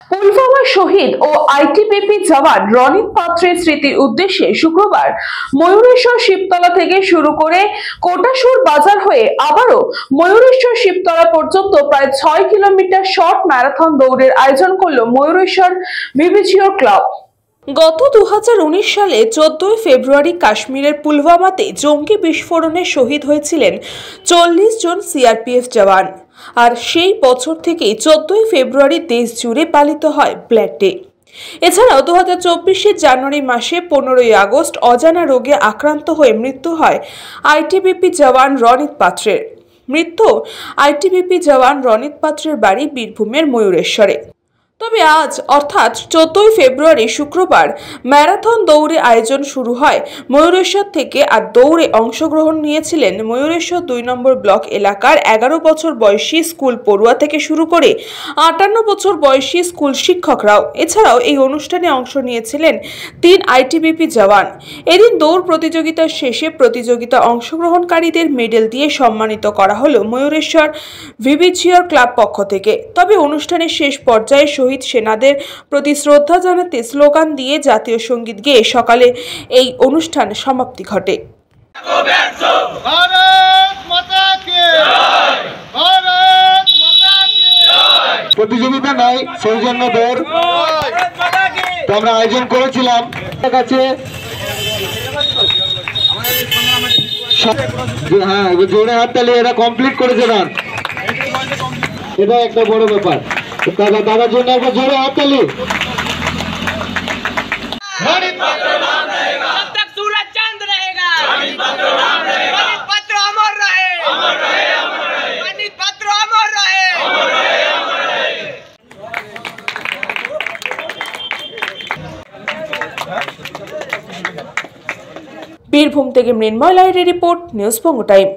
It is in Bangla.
পুলওয়ামা শহীদ ও আইটিবিপি জওয়ান রনিত পাত্রের স্মৃতির উদ্দেশ্যে শুক্রবার ময়ূরেশ্বর শিবতলা থেকে শুরু করে কোটাসুর বাজার হয়ে আবারও ময়ূরেশ্বর শিবতলা পর্যন্ত প্রায় 6 কিলোমিটার শর্ট ম্যারাথন দৌড়ের আয়োজন করল ময়ূরেশ্বর ভিভিচিওর ক্লাব। গত 2019 সালে 14 ফেব্রুয়ারি কাশ্মীরের পুলওয়ামাতে জঙ্গি বিস্ফোরণে শহীদ হয়েছিলেন 40 জন সিআরপিএফ জওয়ান। আর সেই বছর থেকেই 14 ফেব্রুয়ারি দেশ জুড়ে পালিত হয় ব্ল্যাক ডে। এছাড়াও 2024 জানুয়ারি মাসে 15 আগস্ট অজানা রোগে আক্রান্ত হয়ে মৃত্যু হয় আইটিবিপি জওয়ান রনিত পাত্রের। আইটিবিপি জওয়ান রনিত পাত্রের বাড়ি বীরভূমের ময়ূরেশ্বরে। তবে আজ অর্থাৎ 14 ফেব্রুয়ারি শুক্রবার ম্যারাথন দৌড়ে আয়োজন শুরু হয় ময়ূরেশ্বর থেকে। আর দৌড়ে অংশগ্রহণ নিয়েছিলেন ময়ূরেশ্বর 2 নম্বর ব্লক এলাকার 11 বছর বয়সী স্কুল পড়ুয়া থেকে শুরু করে 58 বছর বয়সী স্কুল শিক্ষকরাও। এছাড়াও এই অনুষ্ঠানে অংশ নিয়েছিলেন 3 আইটিবিপি জওয়ান। এদিন দৌড় প্রতিযোগিতার শেষে প্রতিযোগিতা অংশগ্রহণকারীদের মেডেল দিয়ে সম্মানিত করা হলো ময়ূরেশ্বর ভিভিচিওর ক্লাব পক্ষ থেকে। তবে অনুষ্ঠানের শেষ পর্যায়ে শহীদ সেনাদের প্রতি শ্রদ্ধা জানাতে স্লোগান দিয়ে জাতীয় সঙ্গীত গেয়ে সকালে এই অনুষ্ঠান সমাপ্তি ঘটে। প্রতিযোগিতা নাই, সৌজন্য দৌড় আমরা আয়োজন করেছিলাম। হ্যাঁ, জোরে হাততালি, এরা কমপ্লিট করেছে রান, এটা একটা বড় ব্যাপার। দাদার জন্য একবার জোরে হাততালি। বীরভূম থেকে মৃন্ময় লাহিড়ির রিপোর্ট, নিউজ বঙ্গ টাইম।